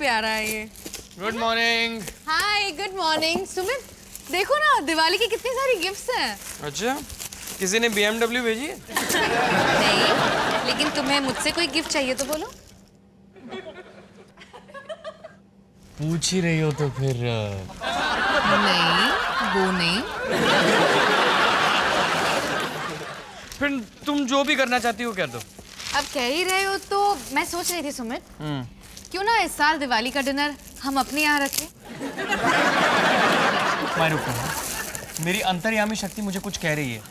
प्यारा है ये। Good morning. Hi good morning. Sumit देखो ना, दिवाली की कितनी सारी गिफ्ट्स हैं। अच्छा, किसी ने BMW भेजी है? नहीं, लेकिन तुम्हें मुझसे कोई गिफ्ट चाहिए तो बोलो। पूछ ही रही हो तो फिर नहीं, वो नहीं। फिर तुम जो भी करना चाहती हो कर दो। अब कह ही रहे हो तो मैं सोच रही थी सुमित, क्यों ना इस साल दिवाली का डिनर हम अपने यहाँ रखें। मैं रुको, मेरी अंतर्यामी शक्ति मुझे कुछ कह रही है।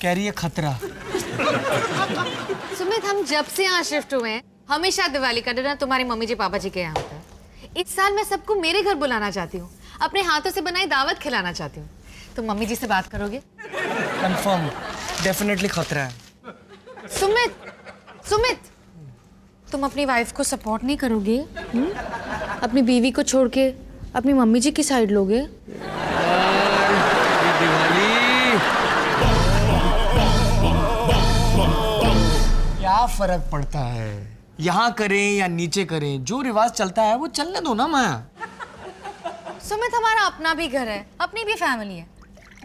कह रही है खतरा। सुमित, हम जब से यहाँ शिफ्ट हुए हैं हमेशा दिवाली का डिनर तुम्हारी मम्मी जी पापा जी के यहाँ होता है। इस साल मैं सबको मेरे घर बुलाना चाहती हूँ, अपने हाथों से बनाई दावत खिलाना चाहती हूँ। तुम मम्मी जी से बात करोगे? कंफर्म, डेफिनेटली खतरा है। सुमित, तुम अपनी वाइफ को सपोर्ट नहीं करोगे? अपनी बीवी को छोड़ के अपनी मम्मी जी की साइड लोगे? दिवाली क्या फर्क पड़ता है, यहाँ करें या नीचे करें, जो रिवाज चलता है वो चलने दो ना। माया, सुमित, हमारा अपना भी घर है, अपनी भी फैमिली है।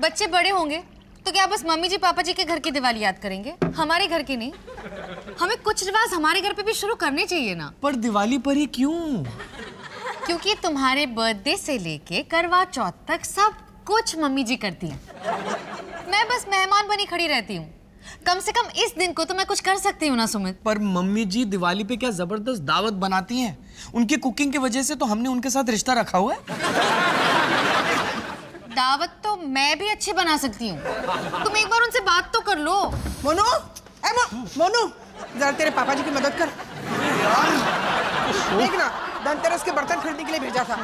बच्चे बड़े होंगे तो क्या बस मम्मी जी पापा जी के घर की दिवाली याद करेंगे, हमारे घर की नहीं? हमें कुछ रिवाज हमारे घर पे भी शुरू करने चाहिए ना। पर दिवाली पर ही क्यों? क्योंकि तुम्हारे बर्थडे से लेके करवा चौथ तक सब कुछ मम्मी जी करती हैं। मैं बस मेहमान बनी खड़ी रहती हूँ। कम से कम इस दिन को तो मैं कुछ कर सकती हूँ ना सुमित। पर मम्मी जी दिवाली पे क्या जबरदस्त दावत बनाती हैं। उनकी कुकिंग की वजह से तो हमने उनके साथ रिश्ता रखा हुआ है। दावत तो मैं भी अच्छी बना सकती हूँ, तुम एक बार उनसे बात तो कर लो। मोनू, मोनू, जरा तेरे पापा जी की मदद कर। देख ना, धनतेरस के बर्तन खरीदने के लिए भेजा था,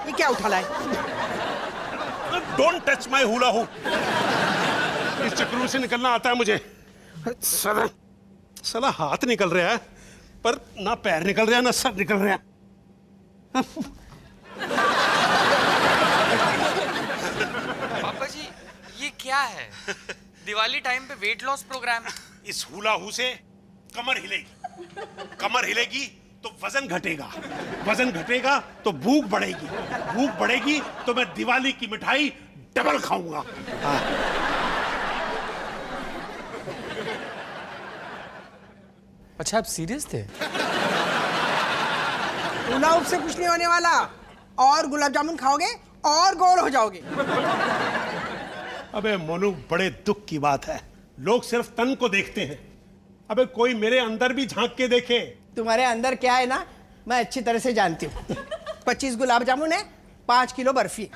ये क्या उठा लाए? Don't touch my hula hoop. इस चक्रों से निकलना आता है मुझे। साला हाथ निकल रहा है, पर ना पैर निकल रहा है ना सर निकल रहा है। पापा जी, ये क्या है? दिवाली टाइम पे वेट लॉस प्रोग्राम। इस हुला हू से कमर हिलेगी, कमर हिलेगी तो वजन घटेगा, वजन घटेगा तो भूख बढ़ेगी, भूख बढ़ेगी तो मैं दिवाली की मिठाई डबल खाऊंगा। अच्छा, आप सीरियस थे? गुलाब से कुछ नहीं होने वाला, और गुलाब जामुन खाओगे और गोल हो जाओगे। अबे मोनू, बड़े दुख की बात है, लोग सिर्फ तन को देखते हैं। अबे कोई मेरे अंदर भी झांक के देखे। तुम्हारे अंदर क्या है ना, मैं अच्छी तरह से जानती हूँ। 25 गुलाब जामुन है, 5 किलो बर्फी।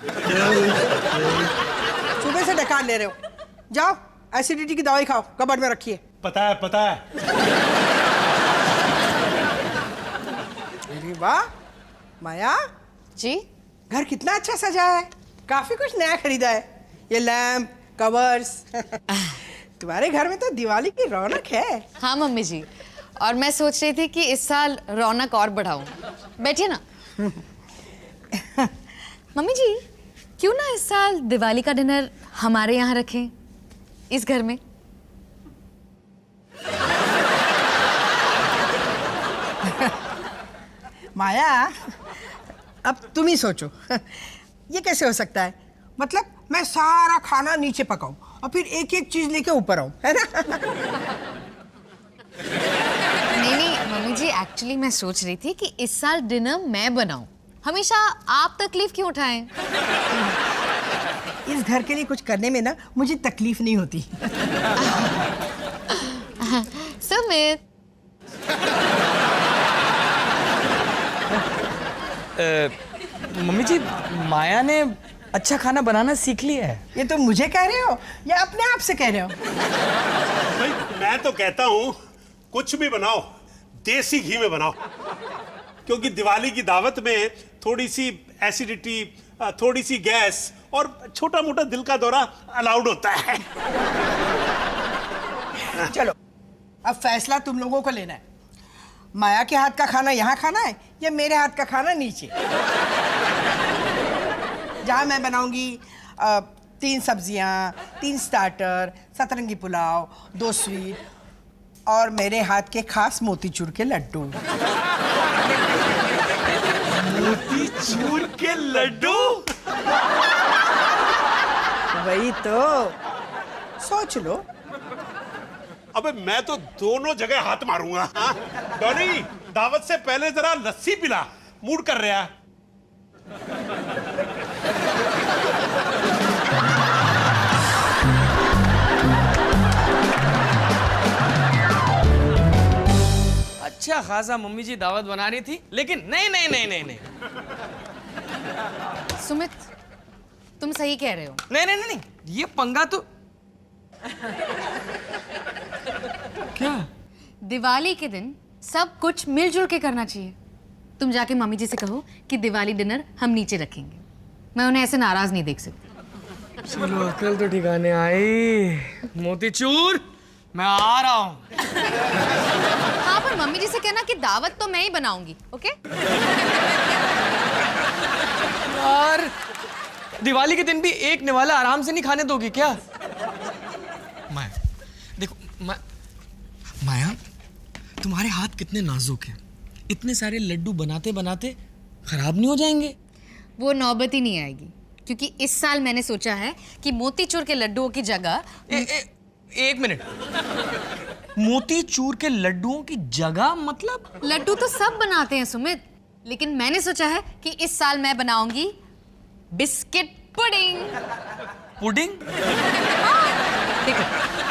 सुबह से डकार ले रहे हो, जाओ एसिडिटी की दवाई खाओ, कबर्ड में रखिए। पता है, पता है। अरे वाह माया जी, घर कितना अच्छा सजा है, काफी कुछ नया खरीदा है। ये लैम्प, कवर्स। तुम्हारे घर में तो दिवाली की रौनक है। हाँ मम्मी जी, और मैं सोच रही थी कि इस साल रौनक और बढ़ाऊं। बैठिए ना। मम्मी जी, क्यों ना इस साल दिवाली का डिनर हमारे यहाँ रखें, इस घर में? माया, अब तुम ही सोचो, ये कैसे हो सकता है? मतलब मैं सारा खाना नीचे पकाऊं और फिर एक एक चीज लेके ऊपर आऊं, है ना? नहीं मम्मी जी, एक्चुअली मैं सोच रही थी कि इस साल डिनर मैं बनाऊं। हमेशा आप तकलीफ क्यों उठाएं? इस घर के लिए कुछ करने में ना मुझे तकलीफ नहीं होती। सुमित, मम्मी जी, माया ने अच्छा खाना बनाना सीख लिया है। ये तो मुझे कह रहे हो या अपने आप से कह रहे हो? भाई मैं तो कहता हूं कुछ भी बनाओ देसी घी में बनाओ, क्योंकि दिवाली की दावत में थोड़ी सी एसिडिटी, थोड़ी सी गैस और छोटा मोटा दिल का दौरा अलाउड होता है। चलो, अब फैसला तुम लोगों को लेना है। माया के हाथ का खाना यहाँ खाना है या मेरे हाथ का खाना नीचे? जहाँ मैं बनाऊंगी 3 सब्जियाँ, 3 स्टार्टर, 7 रंगी पुलाव, 2 स्वीट, और मेरे हाथ के खास मोतीचूर के लड्डू। मोतीचूर के लड्डू? वही तो, सोच लो। अबे मैं तो दोनों जगह हाथ मारूंगा। हाँ? डॉनी, दावत से पहले जरा लस्सी पिला, मूड कर रहा है। अच्छा खासा मम्मी जी दावत बना रही थी, लेकिन नहीं नहीं नहीं नहीं नहीं सुमित, तुम सही कह रहे हो। नहीं नहीं नहीं, ये पंगा तो क्या? दिवाली के दिन सब कुछ मिलजुल के करना चाहिए। तुम जाके मम्मी जी से कहो कि दिवाली डिनर हम नीचे रखेंगे। मैं उन्हें ऐसे नाराज नहीं देख सकती। चलो अकल तो ठिकाने आई। मोतीचूर, मैं आ रहा हूँ। हाँ, पर मम्मी जी से कहना कि दावत तो मैं ही बनाऊंगी, ओके? यार, दिवाली के दिन भी एक निवाला आराम से नहीं खाने दोगी क्या? माया, देखो माया, तुम्हारे हाथ कितने नाजुक हैं। इतने सारे लड्डू बनाते बनाते खराब नहीं हो जाएंगे? वो नौबत ही नहीं आएगी, क्योंकि इस साल मैंने सोचा है कि मोतीचूर के लड्डुओं की जगह एक मिनट, मोतीचूर के लड्डुओं की जगह मतलब? लड्डू तो सब बनाते हैं सुमित, लेकिन मैंने सोचा है कि इस साल मैं बनाऊंगी बिस्किट पुडिंग। पुडिंग? देखो,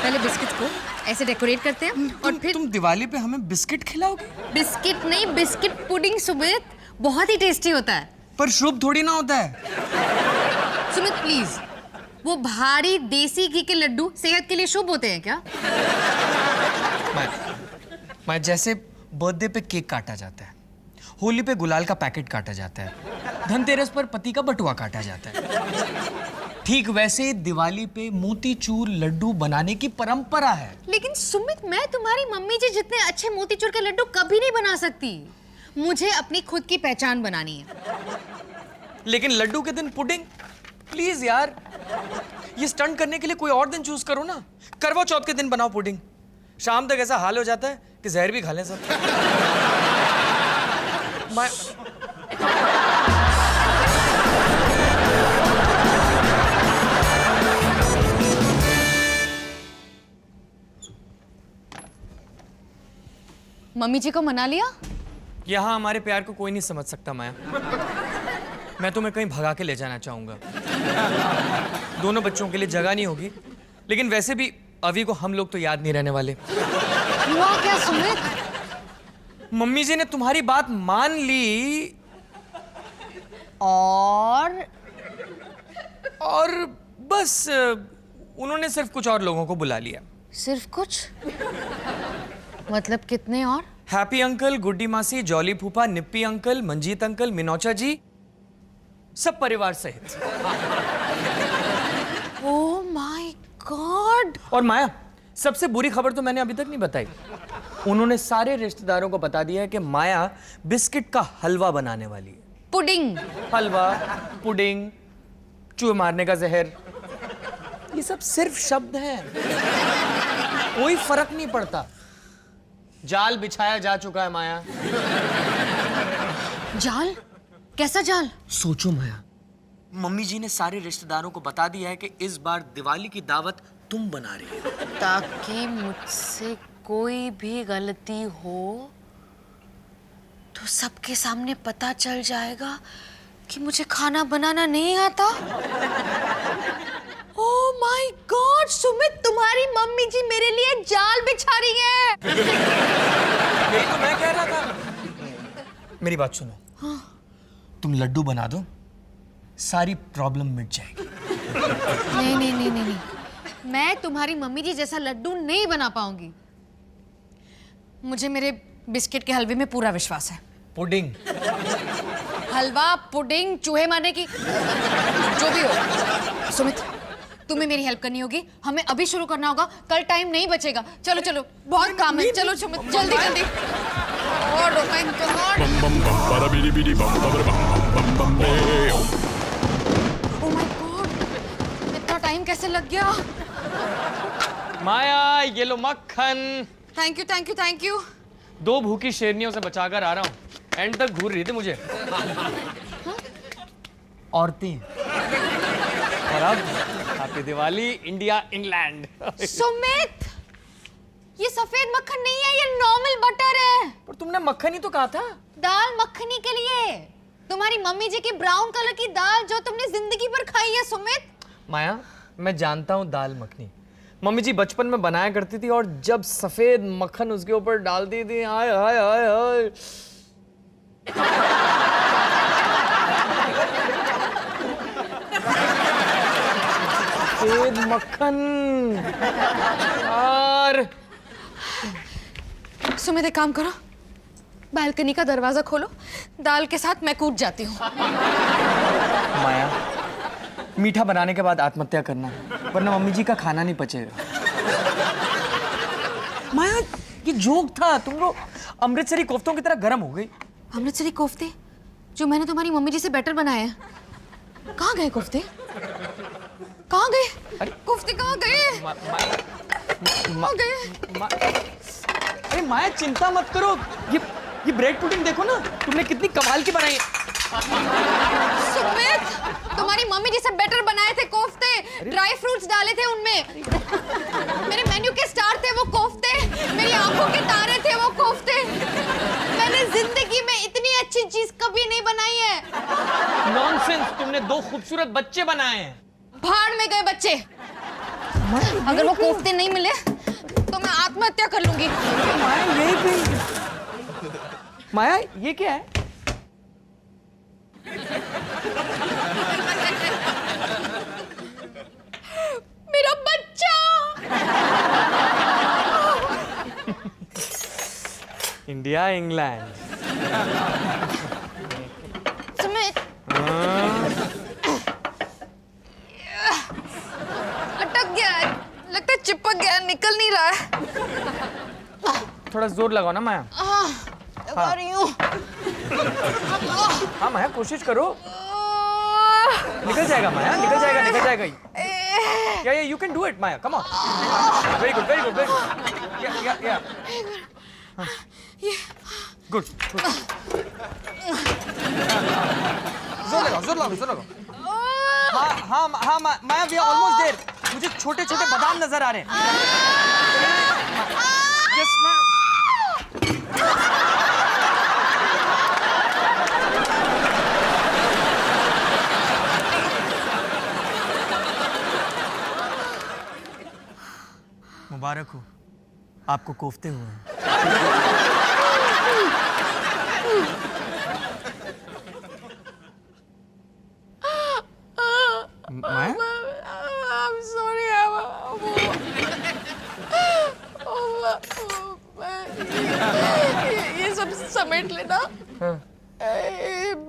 पहले बिस्किट को ऐसे डेकोरेट करते हैं और फिर तुम दिवाली पे हमें बिस्किट खिलाओगे? बिस्किट नहीं, बिस्किट पुडिंग सुमित, बहुत ही टेस्टी होता है। पर शुभ थोड़ी ना होता है। सुमित प्लीज, वो भारी देसी घी के लड्डू सेहत के लिए शुभ होते हैं क्या? मैं जैसे बर्थडे पे केक काटा जाता है, होली पे गुलाल का पैकेट काटा जाता है, धनतेरस पर पति का बटुआ काटा जाता है, ठीक वैसे दिवाली पे मोतीचूर लड्डू बनाने की परंपरा है। लेकिन सुमित, मैं तुम्हारी मम्मी जी जितने अच्छे मोतीचूर के लड्डू कभी नहीं बना सकती। मुझे अपनी खुद की पहचान बनानी है। लेकिन लड्डू के दिन पुडिंग? प्लीज यार, ये स्टंट करने के लिए कोई और दिन चूज करो ना। करवा चौथ के दिन बनाओ पुडिंग। शाम तक ऐसा हाल हो जाता है कि जहर भी खा लें सब। मैं मम्मी जी को मना लिया? यहाँ हमारे प्यार को कोई नहीं समझ सकता माया। मैं तुम्हें कहीं भगा के ले जाना चाहूंगा। दोनों बच्चों के लिए जगह नहीं होगी, लेकिन वैसे भी अभी को हम लोग तो याद नहीं रहने वाले। हुआ क्या सुमित? मम्मी जी ने तुम्हारी बात मान ली और बस उन्होंने सिर्फ कुछ और लोगों को बुला लिया। सिर्फ कुछ? मतलब कितने और? हैप्पी अंकल, गुड्डी मासी, जॉली फूफा, निप्पी अंकल, मंजीत अंकल, मिनोचा जी, सब परिवार सहित। Oh my God! और माया, सबसे बुरी खबर तो मैंने अभी तक नहीं बताई। उन्होंने सारे रिश्तेदारों को बता दिया है कि माया बिस्किट का हलवा बनाने वाली है। पुडिंग? हलवा, पुडिंग, चूहे मारने का जहर, ये सब सिर्फ शब्द हैं, कोई फर्क नहीं पड़ता। जाल बिछाया जा चुका है माया। जाल? कैसा जाल? सोचो माया, मम्मी जी ने सारे रिश्तेदारों को बता दिया है कि इस बार दिवाली की दावत तुम बना रही हो, ताकि मुझसे कोई भी गलती हो तो सबके सामने पता चल जाएगा कि मुझे खाना बनाना नहीं आता। ओह माय गॉड सुमित, तुम्हारी मम्मी जी मेरे लिए जाल बिछा रही है। यही तो मैं कह रहा था। मेरी बात सुनो। हाँ। तुम लड्डू बना दो, सारी प्रॉब्लम मिट जाएगी। नहीं नहीं नहीं नहीं, मैं तुम्हारी मम्मी जी जैसा लड्डू नहीं बना पाऊंगी। मुझे मेरे बिस्किट के हलवे में पूरा विश्वास है। पुडिंग? हलवा, पुडिंग, चूहे मारने की, जो भी हो। सुमित, तुम्हें मेरी हेल्प करनी होगी। हमें अभी शुरू करना होगा, कल टाइम नहीं बचेगा। चलो चलो, बहुत काम है। चलो सुमित, जल्दी जल्दी। Oh my God! Oh my God, इतना टाइम कैसे लग गया? माया, ये लो मक्खन। Thank you thank you thank you. 2 भूखी शेरनियों से बचाकर आ रहा हूँ, एंड तक घूर रही थी मुझे। औरतें। और अब happy Diwali India England. Sumit, ये सफेद मक्खन नहीं है, ये नॉर्मल बटर है। पर तुमने मक्खन ही तो कहा था। दाल मखनी के लिए, तुम्हारी मम्मी जी की ब्राउन कलर की दाल जो तुमने जिंदगी भर खाई है सुमित। माया, मैं जानता हूँ दाल मखनी मम्मी जी बचपन में बनाया करती थी, और जब सफेद मक्खन उसके ऊपर डालती थी, हाय हाय हाय हाय। सफेद मक्खन। और सुमित एक काम करो, बालकनी का दरवाजा खोलो, दाल के साथ मैं कूद जाती हूँ। माया, मीठा बनाने के बाद आत्महत्या करना, वरना मम्मी जी का खाना नहीं पचेगा। माया, ये जोक था, तुम लोग अमृतसरी कोफ्तों की तरह गर्म हो गई। अमृतसरी कोफ्ते जो मैंने तुम्हारी मम्मी जी से बेटर बनाए हैं, कहाँ गए कोफ्ते? कहाँ गए कोफ्ते? कहाँ गए? कहाँ गए? अरे माया, चिंता मत करो, ये ब्रेड पुडिंग देखो ना, तुमने कितनी कमाल की बनाई है। सुमित, तुम्हारी मम्मी जी से बेटर बनाए थे कोफ्ते, ड्राई फ्रूट्स डाले थे उनमें। मेरे मेन्यू के स्टार थे वो कोफ्ते, मेरी आंखों के तारे थे वो कोफ्ते। मैंने जिंदगी में इतनी अच्छी चीज कभी नहीं बनाई है। नॉनसेंस, तुमने 2 खूबसूरत बच्चे बनाए हैं। भाड़ में गए बच्चे। अगर वो कोफ्ते नहीं मिले तो मैं आत्महत्या कर लूंगी। माया, यही पे माया, ये क्या है? मेरा बच्चा। India England. सुमित, अटक गया है, लगता है चिपक गया, निकल नहीं रहा है। थोड़ा जोर लगाओ ना माया। लगा रही हूँ। हाँ माया, कोशिश करो, निकल जाएगा माया, निकल जाएगा, निकल जाएगा। या you can do it Maya, come on. Very good, very good, very good. या गुड। जोर लगाओ, जोर लगाओ, जोर लगाओ। हाँ माया, वी आर ऑलमोस्ट देयर। मुझे छोटे छोटे बादाम नजर आ रहे हैं। यस माया। मुबारक हो, आपको कोफ्ते हुए हैं। माया? I'm sorry. ये सब समेट लेना।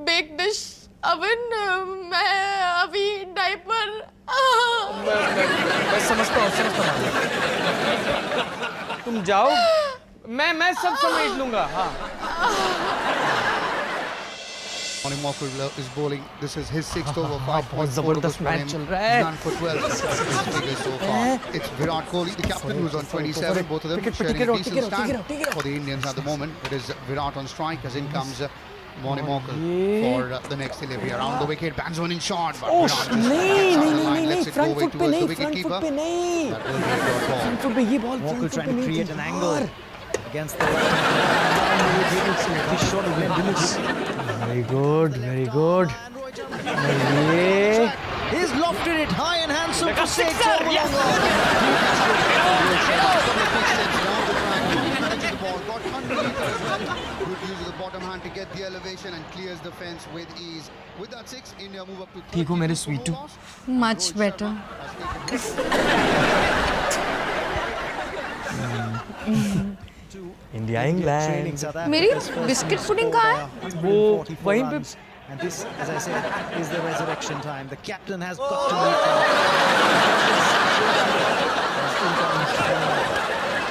बेक डिश, अवन, मैं अभी डायपर। मैं समझता हूँ। तुम जाओ, मैं सब समेट लूंगा। हाँ। Moni Mocker is bowling. This is his 6th over, 5.4 जबरदस्त मैच चल रहा है। None for 12 figures so far. It's Virat Kohli, the captain, who's on 27. Both of them sharing a decent stand for the Indians at the moment. It is Virat on strike, as in comes Moni Mocker for the next delivery around the wicket. Bangs one in shot, but Virat just lets it go way towards the wicketkeeper. That will be a ball. Front foot पे ये ball, Walker trying to create an angle against the right. This shot will be minutes. Very good, very good. He's lofted it high and handsome for six. Bottom hand to get the elevation and clears the fence with ease. With that 6, India move up to 30. ठीक हो मेरे Sweetu. Much better. India England. मेरी biscuit pudding कहाँ है? वो वहीं पे। And this, as I said, is the resurrection time. The captain has got to meet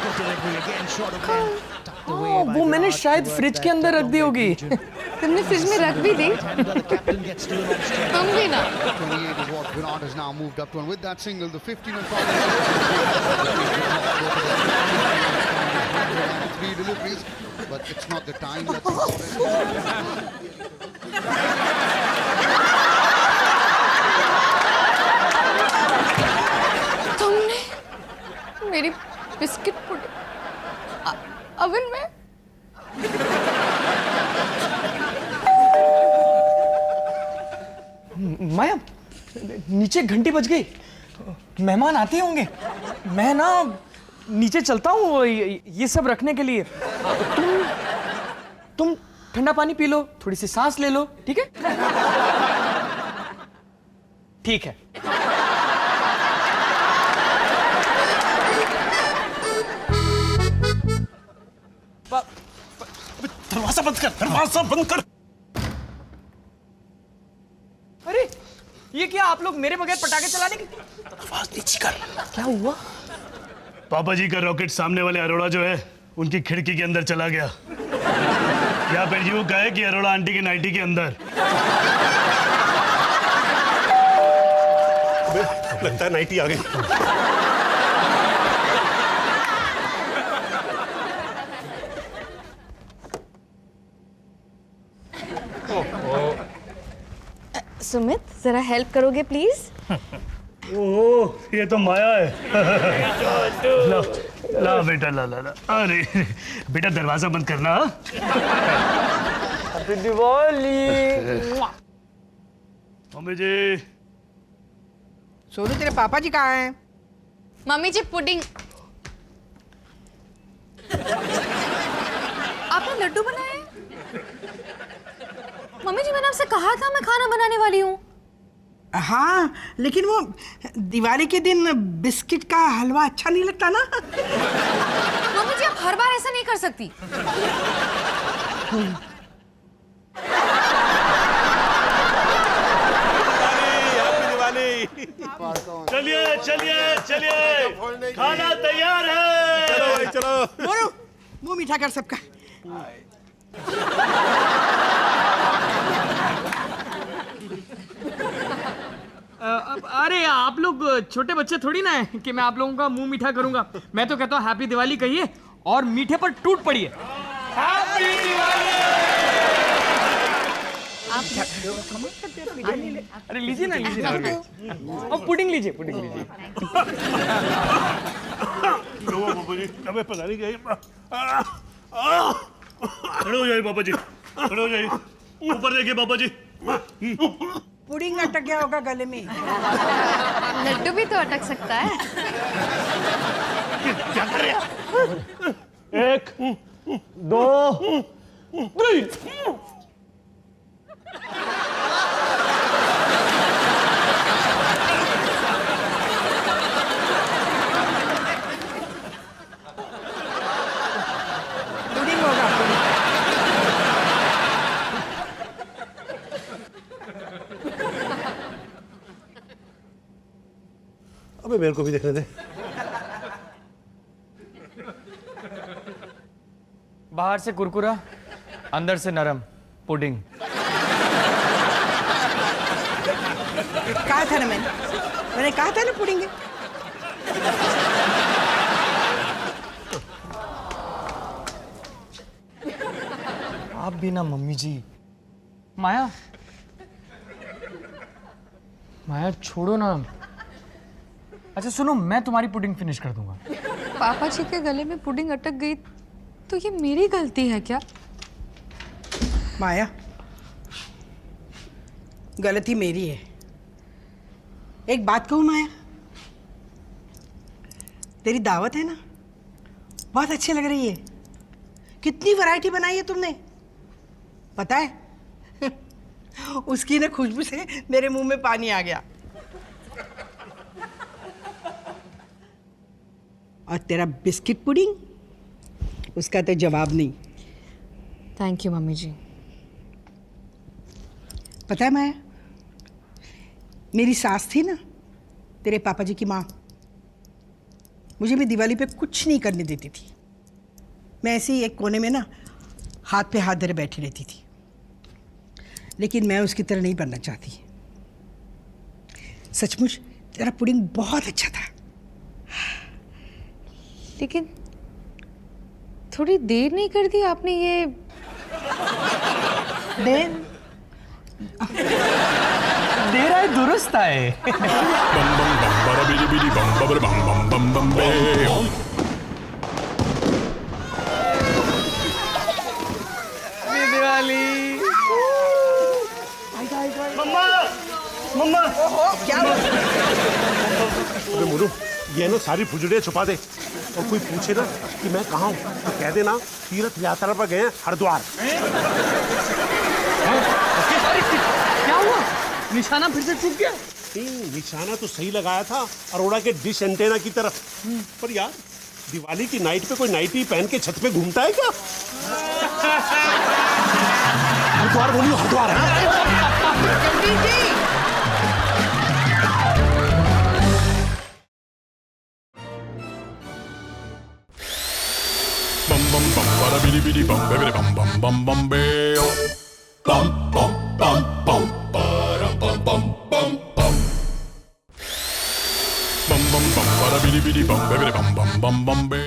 good delivery again, shot again. Tucked away by वो मैंने Virat शायद toward फ्रिज that के अंदर रख दी होगी। तुमने फ्रिज में रख भी दी? The captain gets to the long strike. हम भी ना। 28 is what Virat has now moved up to, and with that single, the 15 and 5. please? But it's not the time that's important. तुमने मेरी बिस्किट पुडिंग ओवन में? माया, नीचे घंटी बज गई, मेहमान आते होंगे। मैं ना नीचे चलता हूँ ये सब रखने के लिए। तुम ठंडा पानी पी लो, थोड़ी सी सांस ले लो, ठीक है? ठीक है। दरवाजा बंद कर, दरवाजा बंद कर। अरे ये क्या, आप लोग मेरे बगैर पटाखे चलाने की? आवाज नीची कर। क्या हुआ? पापा जी का रॉकेट सामने वाले अरोड़ा जो है उनकी खिड़की के अंदर चला गया, या फिर यूं कहे कि अरोड़ा आंटी की नाइटी के अंदर। लगता है नाइटी आ गई। सुमित, जरा हेल्प करोगे प्लीज? ओह, ये तो माया है। ला, ला बेटा, ला ला ला। अरे बेटा, दरवाजा बंद करना। हैप्पी दिवाली। मम्मी जी। सोनू, तेरे पापा जी कहाँ हैं? मम्मी जी पुडिंग। आपने लड्डू बनाए? मम्मी जी, मैंने आपसे कहा था मैं खाना बनाने वाली हूँ। हाँ, लेकिन वो दिवाली के दिन बिस्किट का हलवा अच्छा नहीं लगता ना। मम्मी जी, आप हर बार ऐसा नहीं कर सकती। चलिए चलिए चलिए, खाना तैयार है। चलो भाई, चलो। मोनू, मुंह मीठा कर सबका। अरे आप लोग छोटे बच्चे थोड़ी ना है कि मैं आप लोगों का मुंह मीठा करूंगा। मैं तो कहता हूँ हैप्पी दिवाली कहिए और मीठे पर टूट पड़िए। हैप्पी दिवाली। अरे लीजिए ना, लीजिए ना। और पुडिंग लीजिए, पुडिंग लीजिए। पापा जी, अबे पता नहीं क्या। खड़े हो जाइए पापा जी, खड़े हो जाइए। ऊपर देखिए पापा जी। पुडिंग अटक गया होगा गले में। लड्डू भी तो अटक सकता है। क्या कर रहे हैं? 1 2 3। पुडिंग होगा, पुडिंग। अबे मेरे को भी देखने दे। बाहर से कुरकुरा, अंदर से नरम पुडिंग। कहा था ना मैंने कहा था ना पुडिंग है। आप भी ना मम्मी जी। माया, माया छोड़ो ना। अच्छा सुनो, मैं तुम्हारी पुडिंग फिनिश कर दूंगा। पापा जी के गले में पुडिंग अटक गई तो ये मेरी गलती है क्या? माया, गलती मेरी है। एक बात कहूँ माया, तेरी दावत है ना, बहुत अच्छी लग रही है। कितनी वैरायटी बनाई है तुमने, पता है? उसकी ना खुशबू से मेरे मुंह में पानी आ गया। और तेरा बिस्किट पुडिंग, उसका तो जवाब नहीं। थैंक यू मम्मी जी। पता है माया, मेरी सास थी ना, तेरे पापा जी की माँ, मुझे भी दिवाली पे कुछ नहीं करने देती थी। मैं ऐसे ही एक कोने में ना हाथ पे हाथ धरे बैठी रहती थी। लेकिन मैं उसकी तरह नहीं बनना चाहती। सचमुच तेरा पुडिंग बहुत अच्छा था। लेकिन थोड़ी देर नहीं कर दी आपने ये? देर देर आए दुरुस्त आए। Happy दिवाली। मम्मा मम्मा क्या हुआ? अरे मोनू, ये ना सारी फुजड़ियाँ छुपा दे, और कोई पूछे ना कि मैं कहाँ हूँ तो कह देना तीर्थ यात्रा पर गए हैं हरिद्वार। क्या हुआ? निशाना फिर से चूक गया? नहीं, निशाना तो सही लगाया था अरोड़ा के डिश एंटेना की तरफ, पर यार दिवाली की नाइट पे कोई नाइटी पहन के छत पे घूमता है क्या? हरिद्वार बोलियो, हरिद्वार। जल्दी जी। bum bum bum bada bidi bidi bum baby bum bum bum bum beo bum bum bum bum bada bum bum bum bum bum bum bum bada bidi bidi bum baby bum bum bum bum beo